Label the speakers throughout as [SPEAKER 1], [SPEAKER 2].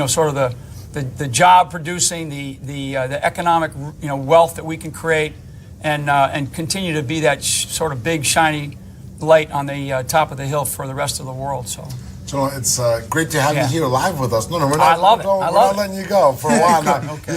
[SPEAKER 1] sort of the job producing, the economic, wealth that we can create, and continue to be that sort of big shiny light on the top of the hill for the rest of the world. So.
[SPEAKER 2] So it's great to have you here live with us. No, we're not.
[SPEAKER 1] I love it.
[SPEAKER 2] We're not letting you go for a while now.
[SPEAKER 1] Okay.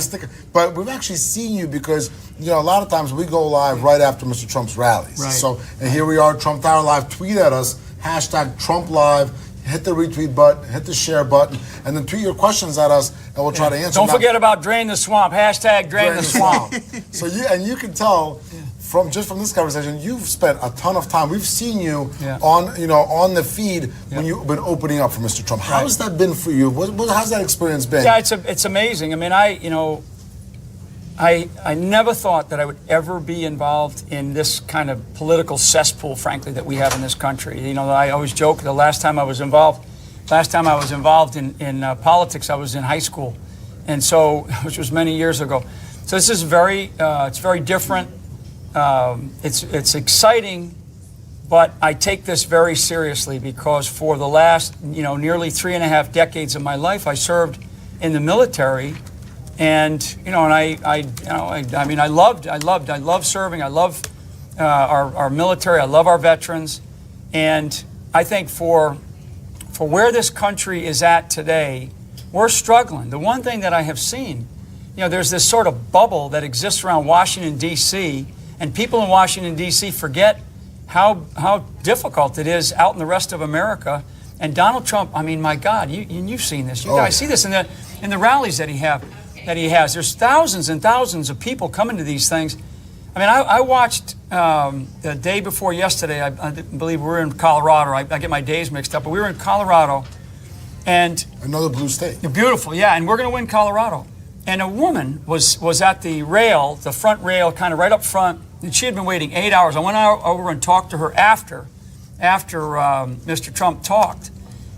[SPEAKER 2] But we've actually seen you because a lot of times we go live right after Mr. Trump's rallies.
[SPEAKER 1] Right.
[SPEAKER 2] So and here we are, Trump Tower Live. Tweet at us #TrumpLive. Hit the retweet button, hit the share button, and then tweet your questions at us, and we'll try to answer them.
[SPEAKER 1] Don't forget about Drain the Swamp. #Drain the Swamp.
[SPEAKER 2] So you can tell. From this conversation, you've spent a ton of time. We've seen you on the feed when you've been opening up for Mr. Trump. How has that been for you? How's that experience been?
[SPEAKER 1] Yeah, it's amazing. I mean, I never thought that I would ever be involved in this kind of political cesspool, frankly, that we have in this country. I always joke the last time I was involved in politics, I was in high school, and so which was many years ago. So this is it's very different. It's exciting, but I take this very seriously because for the last nearly 3.5 decades of my life, I served in the military, and I love serving. I love our military. I love our veterans, and I think for where this country is at today, we're struggling. The one thing that I have seen, there's this sort of bubble that exists around Washington, D.C., and people in Washington, D.C. forget how difficult it is out in the rest of America. And Donald Trump, I mean, my God, you've seen this. You guys see this in the rallies that he has. There's thousands and thousands of people coming to these things. I mean, I watched the day before yesterday. I believe we were in Colorado. I get my days mixed up, but we were in Colorado, and
[SPEAKER 2] another blue state.
[SPEAKER 1] Beautiful, yeah. And we're going to win Colorado. And a woman was at the rail, the front rail, kind of right up front, and she had been waiting 8 hours. I went over and talked to her after Mr. Trump talked,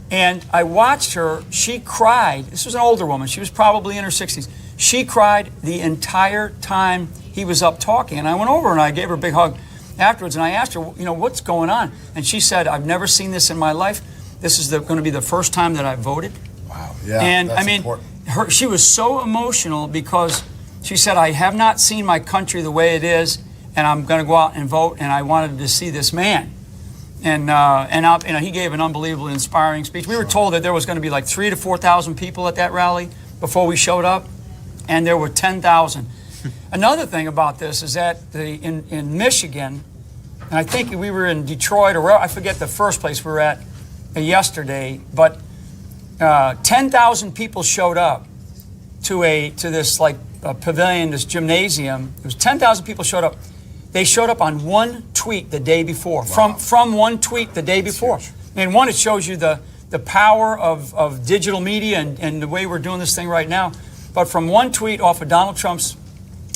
[SPEAKER 1] and I watched her. She cried. This was an older woman. She was probably in her 60s. She cried the entire time he was up talking. And I went over and I gave her a big hug afterwards, and I asked her, what's going on? And she said, I've never seen this in my life. This is going to be the first time that I voted.
[SPEAKER 2] Wow. Yeah.
[SPEAKER 1] And
[SPEAKER 2] that's
[SPEAKER 1] I mean.
[SPEAKER 2] Important.
[SPEAKER 1] She was so emotional because she said, I have not seen my country the way it is, and I'm going to go out and vote, and I wanted to see this man. And he gave an unbelievably inspiring speech. We were told that there was going to be like 3,000 to 4,000 people at that rally before we showed up, and there were 10,000. Another thing about this is that in Michigan, and I think we were in Detroit, or I forget the first place we were at yesterday, but 10,000 people showed up to this pavilion, this gymnasium. It was 10,000 people showed up. They showed up on one tweet the day before. Wow. From one tweet the day before. Huge. I mean, one, it shows you the power of digital media and the way we're doing this thing right now. But from one tweet off of Donald Trump's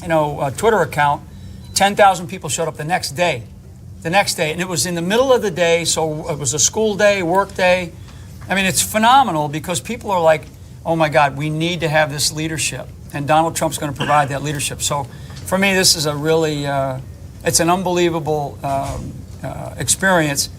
[SPEAKER 1] Twitter account, 10,000 people showed up the next day. And it was in the middle of the day, so it was a school day, work day. I mean, it's phenomenal because people are like, oh my God, we need to have this leadership. And Donald Trump's going to provide that leadership. So for me, this is a really, it's an unbelievable experience.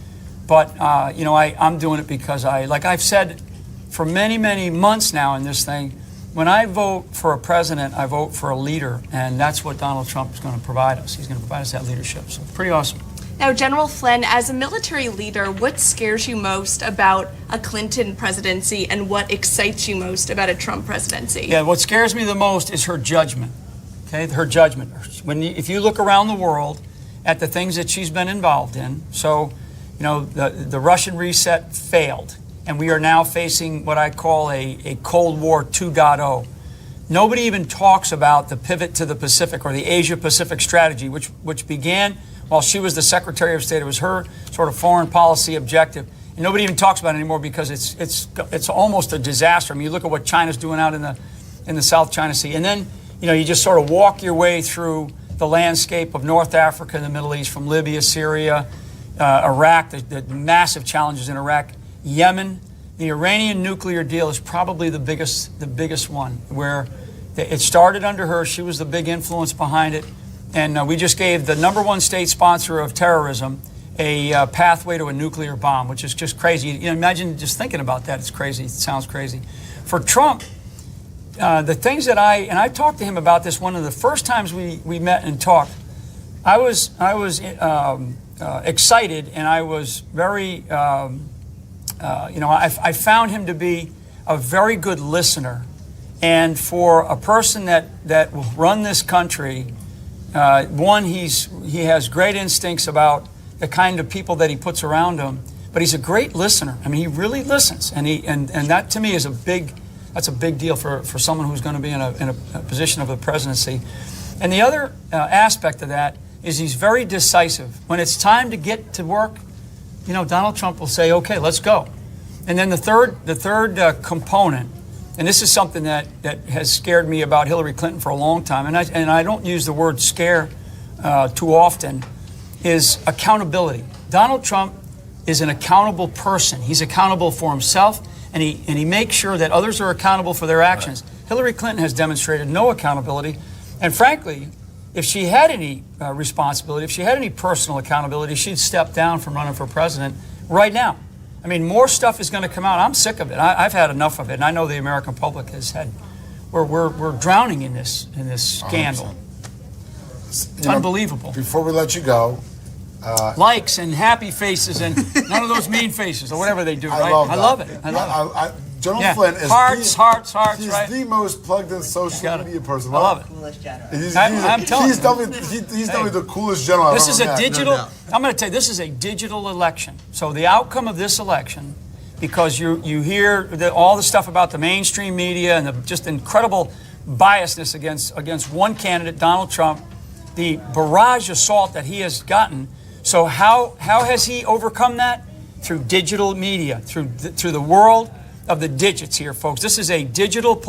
[SPEAKER 1] But, I'm doing it because like I've said for many, many months now in this thing, when I vote for a president, I vote for a leader. And that's what Donald Trump is going to provide us. He's going to provide us that leadership. So pretty awesome.
[SPEAKER 3] Now, General Flynn, as a military leader, what scares you most about a Clinton presidency and what excites you most about a Trump presidency?
[SPEAKER 1] Yeah, what scares me the most is her judgment. Okay, her judgment. If you look around the world at the things that she's been involved in, so, the Russian reset failed, and we are now facing what I call a Cold War 2.0. Nobody even talks about the pivot to the Pacific or the Asia-Pacific strategy, which began while she was the Secretary of State. It was her sort of foreign policy objective. And nobody even talks about it anymore because it's almost a disaster. I mean, you look at what China's doing out in the South China Sea. And then, you just sort of walk your way through the landscape of North Africa and the Middle East, from Libya, Syria, Iraq, the massive challenges in Iraq, Yemen. The Iranian nuclear deal is probably the biggest one, where it started under her. She was the big influence behind it. And we just gave the #1 state sponsor of terrorism a pathway to a nuclear bomb, which is just crazy. You know, imagine just thinking about that. It's crazy. It sounds crazy. For Trump, the things that I talked to him about this one of the first times we met and talked. I was excited, and I was very, I found him to be a very good listener. And for a person that will run this country, one, he has great instincts about the kind of people that he puts around him, but he's a great listener. I mean, he really listens, and that to me is that's a big deal for someone who's going to be in a position of the presidency. And the other aspect of that is he's very decisive. When it's time to get to work, you know, Donald Trump will say, "Okay, let's go." And then the third component, and this is something that has scared me about Hillary Clinton for a long time, and I don't use the word scare too often, is accountability. Donald Trump is an accountable person. He's accountable for himself, and he makes sure that others are accountable for their actions. Right. Hillary Clinton has demonstrated no accountability, and frankly, if she had any responsibility, if she had any personal accountability, she'd step down from running for president right now. I mean, more stuff is going to come out. I'm sick of it. I've had enough of it, and I know the American public has had. We're drowning in this scandal. It's unbelievable.
[SPEAKER 2] Before we let you go,
[SPEAKER 1] likes and happy faces and none of those mean faces or whatever they do. Right?
[SPEAKER 2] I
[SPEAKER 1] love it.
[SPEAKER 2] General Flynn is
[SPEAKER 1] hearts,
[SPEAKER 2] he's
[SPEAKER 1] right?
[SPEAKER 2] the most plugged in social media person.
[SPEAKER 1] I love it.
[SPEAKER 4] Coolest general.
[SPEAKER 1] I'm telling you.
[SPEAKER 2] He's definitely the coolest general I've
[SPEAKER 1] This
[SPEAKER 2] ever
[SPEAKER 1] is a
[SPEAKER 2] met.
[SPEAKER 1] digital.
[SPEAKER 2] No
[SPEAKER 1] I'm going to tell you, this is a digital election. So the outcome of this election, because you hear all the stuff about the mainstream media and the just incredible biasness against one candidate, Donald Trump, the barrage assault that he has gotten. So how has he overcome that? Through digital media, through the world of the digits here, folks. This is a digital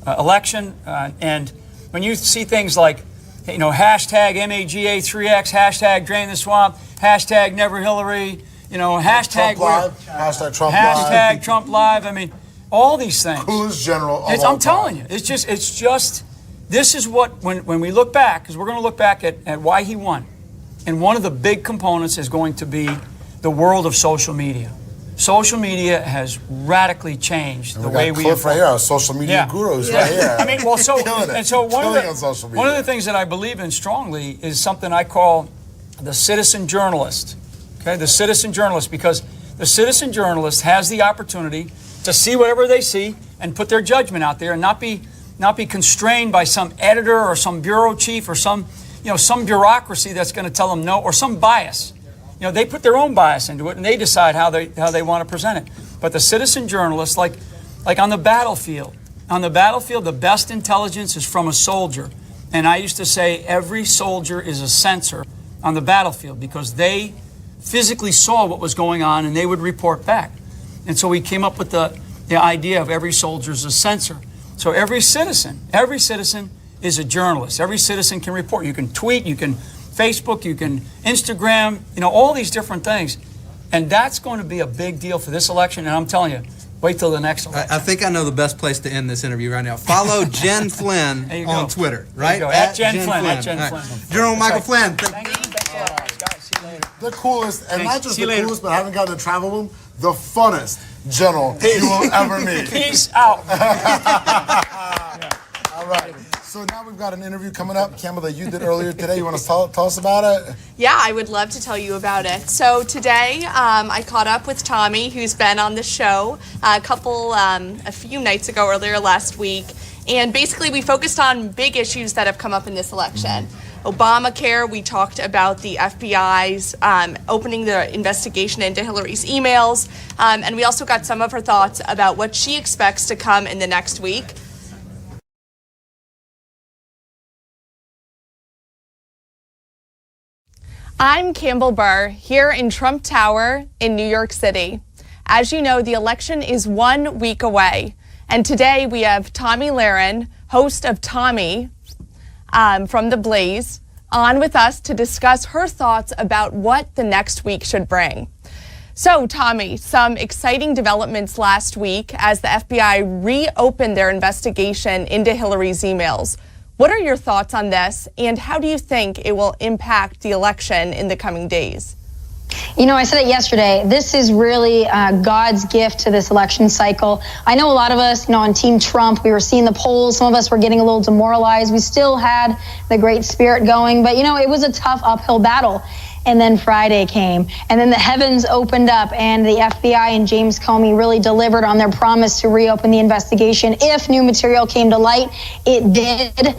[SPEAKER 1] election, and when you see things like, you know, hashtag MAGA3X, hashtag Drain the Swamp, hashtag Never Hillary, you know, hashtag
[SPEAKER 2] Trump Live,
[SPEAKER 1] hashtag Trump Live. I mean, all these things.
[SPEAKER 2] Coolest general.
[SPEAKER 1] I'm telling you, it's just. This is what when we look back, because we're going to look back at why he won, and one of the big components is going to be the world of social media. Social media has radically changed the way we.
[SPEAKER 2] Cliff right here, our social media gurus right here.
[SPEAKER 1] I mean, well, so one of the things that I believe in strongly is something I call the citizen journalist. Okay, the citizen journalist, because the citizen journalist has the opportunity to see whatever they see and put their judgment out there, and not be constrained by some editor or some bureau chief or some bureaucracy that's going to tell them no, or some bias. You know, they put their own bias into it, and they decide how they want to present it. But the citizen journalist, like on the battlefield, the best intelligence is from a soldier. And I used to say every soldier is a censor on the battlefield, because they physically saw what was going on and they would report back. And so we came up with the idea of every soldier is a censor. So every citizen is a journalist. Every citizen can report. You can tweet, you can Facebook, you can Instagram, you know, all these different things. And that's going to be a big deal for this election. And I'm telling you, wait till the next election.
[SPEAKER 5] I think I know the best place to end this interview right now. Follow Jen Flynn on Twitter, right?
[SPEAKER 1] At Jen Flynn. At Jen Flynn.
[SPEAKER 5] General Michael Flynn.
[SPEAKER 1] Thank you. Guys, see you later.
[SPEAKER 2] The coolest, and
[SPEAKER 1] Thanks.
[SPEAKER 2] not just
[SPEAKER 1] See you
[SPEAKER 2] the
[SPEAKER 1] later.
[SPEAKER 2] coolest, but having gotten to travel with him, the funnest general you will ever meet.
[SPEAKER 1] Peace out.
[SPEAKER 2] All right. So now we've got an interview coming up, Campbell, that you did earlier today. You want to tell us about it?
[SPEAKER 3] Yeah, I would love to tell you about it. So today, I caught up with Tommy, who's been on the show a few nights ago, earlier last week. And basically, we focused on big issues that have come up in this election. Obamacare, we talked about the FBI's opening the investigation into Hillary's emails. And we also got some of her thoughts about what she expects to come in the next week. I'm Campbell Burr, here in Trump Tower in New York City. As you know, the election is 1 week away. And today we have Tomi Lahren, host of Tommy from The Blaze, on with us to discuss her thoughts about what the next week should bring. So, Tommy, some exciting developments last week as the FBI reopened their investigation into Hillary's emails. What are your thoughts on this, and how do you think it will impact the election in the coming days?
[SPEAKER 4] You know, I said it yesterday, this is really God's gift to this election cycle. I know a lot of us, on Team Trump, we were seeing the polls. Some of us were getting a little demoralized. We still had the great spirit going, but, it was a tough uphill battle. And then Friday came, and then the heavens opened up, and the FBI and James Comey really delivered on their promise to reopen the investigation if new material came to light. It did.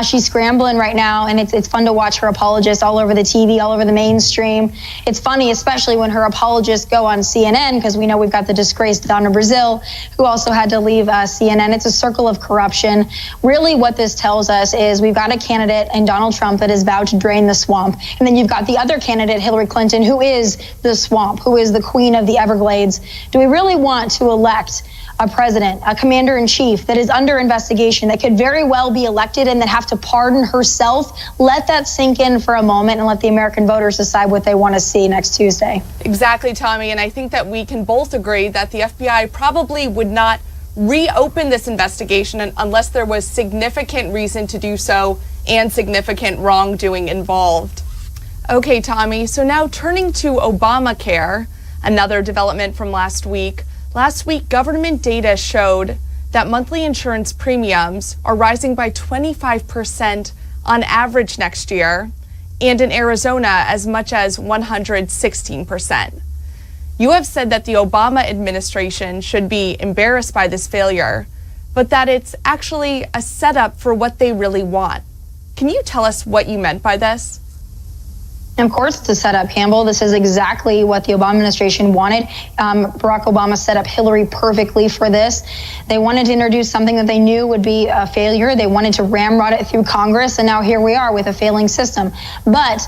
[SPEAKER 4] She's scrambling right now, and it's fun to watch her apologists all over the TV, all over the mainstream. It's funny, especially when her apologists go on CNN, because we know we've got the disgraced Donna Brazile, who also had to leave CNN. It's a circle of corruption. Really what this tells us is we've got a candidate in Donald Trump that is vowed to drain the swamp, and then you've got the other candidate, Hillary Clinton, who is the swamp, who is the queen of the Everglades. Do we really want to elect a president, a commander-in-chief that is under investigation, that could very well be elected and then have to pardon herself? Let that sink in for a moment and let the American voters decide what they want to see next Tuesday.
[SPEAKER 3] Exactly, Tommy, and I think that we can both agree that the FBI probably would not reopen this investigation unless there was significant reason to do so and significant wrongdoing involved. Okay, Tommy, so now turning to Obamacare, another development from last week. Last week, government data showed that monthly insurance premiums are rising by 25% on average next year, and in Arizona, as much as 116%. You have said that the Obama administration should be embarrassed by this failure, but that it's actually a setup for what they really want. Can you tell us what you meant by this?
[SPEAKER 4] Of course, it's a setup, Campbell. This is exactly what the Obama administration wanted. Barack Obama set up Hillary perfectly for this. They wanted to introduce something that they knew would be a failure. They wanted to ramrod it through Congress, and now here we are with a failing system. But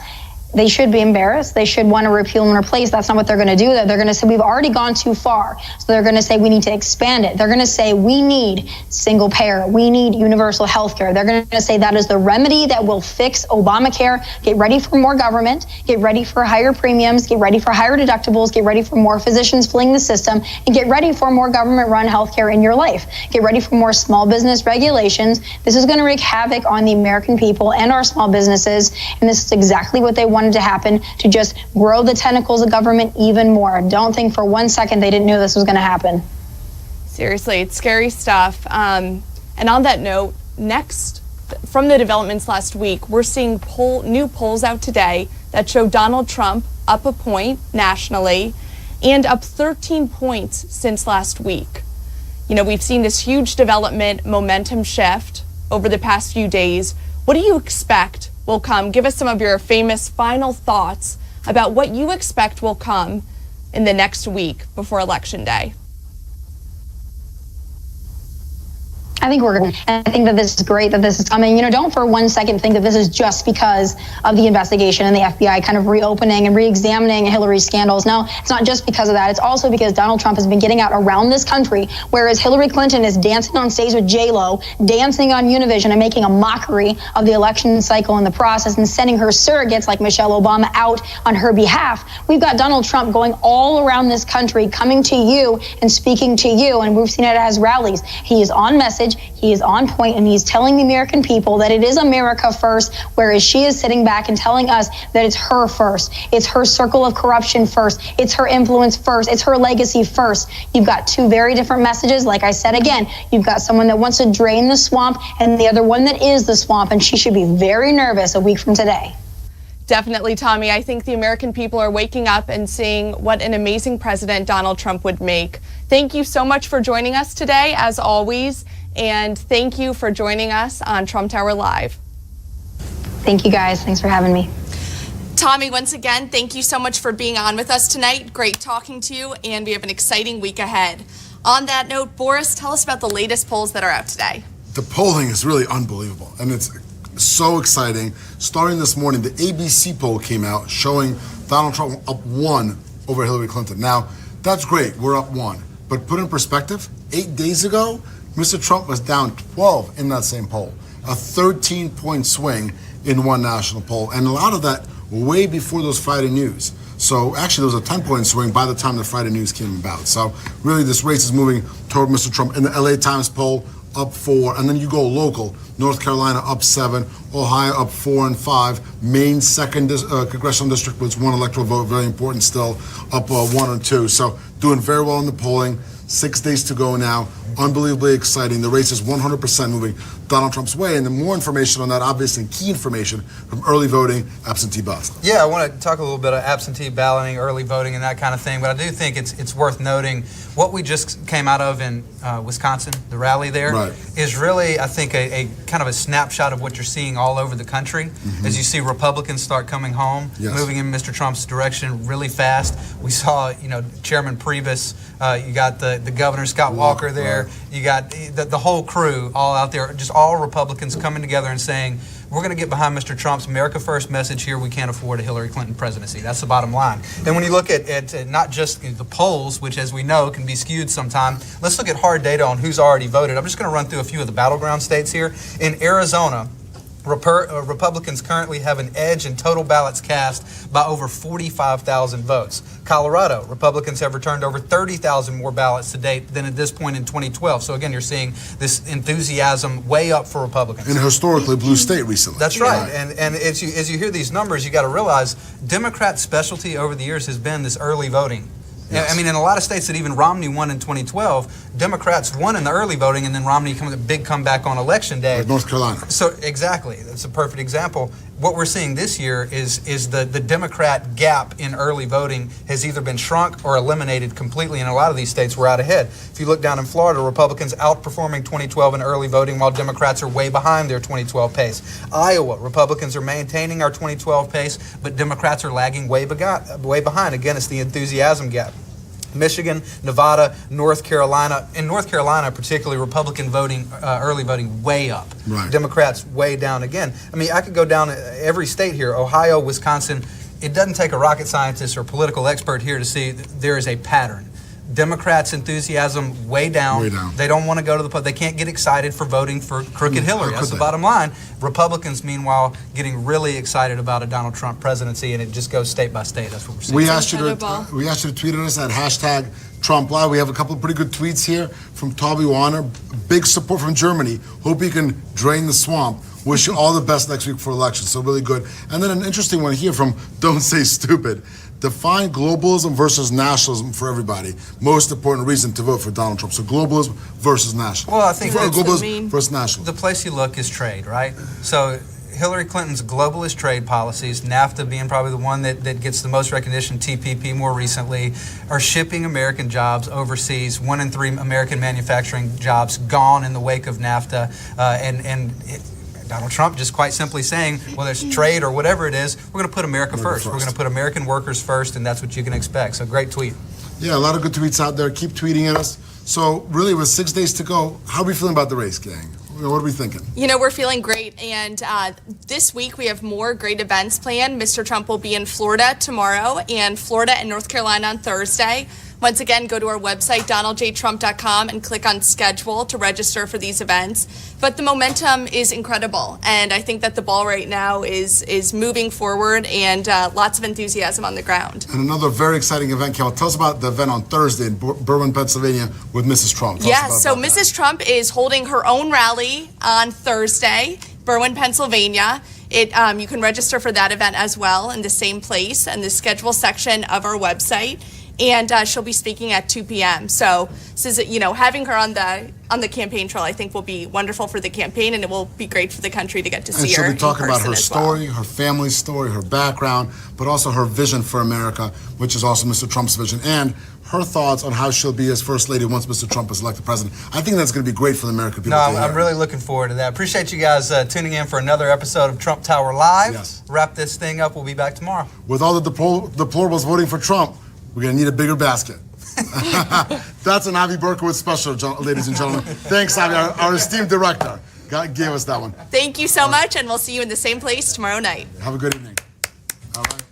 [SPEAKER 4] they should be embarrassed. They should want to repeal and replace. That's not what they're going to do. They're going to say we've already gone too far. So they're going to say we need to expand it. They're going to say we need single payer. We need universal health care. They're going to say that is the remedy that will fix Obamacare. Get ready for more government. Get ready for higher premiums. Get ready for higher deductibles. Get ready for more physicians fleeing the system. And get ready for more government-run health care in your life. Get ready for more small business regulations. This is going to wreak havoc on the American people and our small businesses. And this is exactly what they wanted to happen, to just grow the tentacles of government even more. Don't think for 1 second they didn't know this was going to happen.
[SPEAKER 3] Seriously, it's scary stuff. And on that note, next, from the developments last week, we're seeing new polls out today that show Donald Trump up a point nationally and up 13 points since last week. We've seen this huge development momentum shift over the past few days. What do you expect will come? Give us some of your famous final thoughts about what you expect will come in the next week before Election Day.
[SPEAKER 4] I think I think that this is great that this is coming. Don't for 1 second think that this is just because of the investigation and the FBI kind of reopening and re-examining Hillary's scandals. No, it's not just because of that. It's also because Donald Trump has been getting out around this country, whereas Hillary Clinton is dancing on stage with J-Lo, dancing on Univision and making a mockery of the election cycle in the process and sending her surrogates like Michelle Obama out on her behalf. We've got Donald Trump going all around this country, coming to you and speaking to you, and we've seen it as rallies. He is on message. He is on point, and he's telling the American people that it is America first, whereas she is sitting back and telling us that it's her first. It's her circle of corruption first. It's her influence first. It's her legacy first. You've got two very different messages. Like I said again, you've got someone that wants to drain the swamp and the other one that is the swamp, and she should be very nervous a week from today.
[SPEAKER 3] Definitely, Tommy. I think the American people are waking up and seeing what an amazing president Donald Trump would make. Thank you so much for joining us today, as always. And thank you for joining us on Trump Tower Live.
[SPEAKER 4] Thank you, guys. Thanks for having me.
[SPEAKER 3] Tommy, once again, thank you so much for being on with us tonight. Great talking to you, and we have an exciting week ahead. On that note, Boris, tell us about the latest polls that are out today.
[SPEAKER 2] The polling is really unbelievable, and it's so exciting. Starting this morning, the ABC poll came out showing Donald Trump up 1 over Hillary Clinton. Now, that's great. We're up 1. But put in perspective, 8 days ago, Mr. Trump was down 12 in that same poll, a 13-point swing in one national poll, and a lot of that way before those Friday news. So actually, there was a 10-point swing by the time the Friday news came about. So really, this race is moving toward Mr. Trump. In the LA Times poll, up 4, and then you go local. North Carolina up 7, Ohio up 4 and 5, Maine second congressional district with 1 electoral vote, very important still, up 1 and 2. So doing very well in the polling. 6 days to go now. Unbelievably exciting. The race is 100% moving Donald Trump's way. And the more information on that, obviously key information from early voting, absentee ballots.
[SPEAKER 5] Yeah, I want to talk a little bit of absentee balloting, early voting, and that kind of thing. But I do think it's worth noting what we just came out of in Wisconsin, the rally there, is really, I think, a kind of a snapshot of what you're seeing all over the country. As you see Republicans start coming home, moving in Mr. Trump's direction really fast. We saw, Chairman Priebus, you got the governor, Scott Walker there, you got the whole crew all out there, just all Republicans coming together and saying, we're going to get behind Mr. Trump's America First message here. We can't afford a Hillary Clinton presidency. That's the bottom line. And when you look at not just the polls, which as we know can be skewed sometime, let's look at hard data on who's already voted. I'm just going to run through a few of the battleground states here. In Arizona, Republicans currently have an edge in total ballots cast by over 45,000 votes. Colorado, Republicans have returned over 30,000 more ballots to date than at this point in 2012. So again, you're seeing this enthusiasm way up for Republicans.
[SPEAKER 2] In a historically blue state recently.
[SPEAKER 5] That's right. And as you hear these numbers, you got to realize Democrats' specialty over the years has been this early voting. I mean, in a lot of states that even Romney won in 2012, Democrats won in the early voting, and then Romney comes a big comeback on election day.
[SPEAKER 2] Like North Carolina.
[SPEAKER 5] So exactly, that's a perfect example. What we're seeing this year is the Democrat gap in early voting has either been shrunk or eliminated completely. In a lot of these states, we're out ahead. If you look down in Florida, Republicans outperforming 2012 in early voting, while Democrats are way behind their 2012 pace. Iowa, Republicans are maintaining our 2012 pace, but Democrats are lagging way behind. Again, it's the enthusiasm gap. Michigan, Nevada, North Carolina. In North Carolina, particularly, Republican voting, early voting, way up. Democrats way down again. I mean, I could go down every state here, Ohio, Wisconsin. It doesn't take a rocket scientist or political expert here to see that there is a pattern. Democrats' enthusiasm way down. They don't want to go to the polls. They can't get excited for voting for crooked Hillary. That's the bottom line. Republicans, meanwhile, getting really excited about a Donald Trump presidency, and it just goes state by state. That's what we're seeing.
[SPEAKER 2] We asked you to tweet at us at hashtag Trump Live. We have a couple of pretty good tweets here from Toby Warner. Big support from Germany. Hope you can drain the swamp. Wish you all the best next week for elections. So really good. And then an interesting one here from Don't Say Stupid. Define globalism versus nationalism for everybody. Most important reason to vote for Donald Trump. So globalism versus nationalism.
[SPEAKER 5] Well, I think
[SPEAKER 2] globalism versus nationalism.
[SPEAKER 5] The place you look is trade, right? So Hillary Clinton's globalist trade policies, NAFTA being probably the one that gets the most recognition, TPP more recently, are shipping American jobs overseas. 1 in 3 American manufacturing jobs gone in the wake of NAFTA. Donald Trump just quite simply saying, whether it's trade or whatever it is, we're going to put America first. We're going to put American workers first, and that's what you can expect. So great tweet.
[SPEAKER 2] Yeah, a lot of good tweets out there. Keep tweeting at us. So really, with 6 days to go, how are we feeling about the race, gang? What are we thinking?
[SPEAKER 3] We're feeling great. And this week we have more great events planned. Mr. Trump will be in Florida tomorrow and Florida and North Carolina on Thursday. Once again, go to our website, donaldjtrump.com, and click on schedule to register for these events. But the momentum is incredible, and I think that the ball right now is moving forward, and lots of enthusiasm on the ground.
[SPEAKER 2] And another very exciting event, Kel. Tell us about the event on Thursday in Berwyn, Pennsylvania with Mrs. Trump.
[SPEAKER 3] So Mrs. Trump is holding her own rally on Thursday, Berwyn, Pennsylvania. You can register for that event as well in the same place in the schedule section of our website. And she'll be speaking at 2 p.m. So this is, having her on the campaign trail, I think will be wonderful for the campaign, and it will be great for the country to get to see her.
[SPEAKER 2] And she'll be talking about her story, her family's story, her background, but also her vision for America, which is also Mr. Trump's vision, and her thoughts on how she'll be as First Lady once Mr. Trump is elected president. I think that's going to be great for the American people.
[SPEAKER 5] I'm really looking forward to that. Appreciate you guys tuning in for another episode of Trump Tower Live.
[SPEAKER 2] Yes.
[SPEAKER 5] Wrap this thing up. We'll be back tomorrow.
[SPEAKER 2] With all the deplorables voting for Trump, we're going to need a bigger basket. That's an Avi Berkowitz special, ladies and gentlemen. Thanks, Avi, our esteemed director. God gave us that one.
[SPEAKER 3] Thank you so much, and we'll see you in the same place tomorrow night.
[SPEAKER 2] Have a good evening. All right.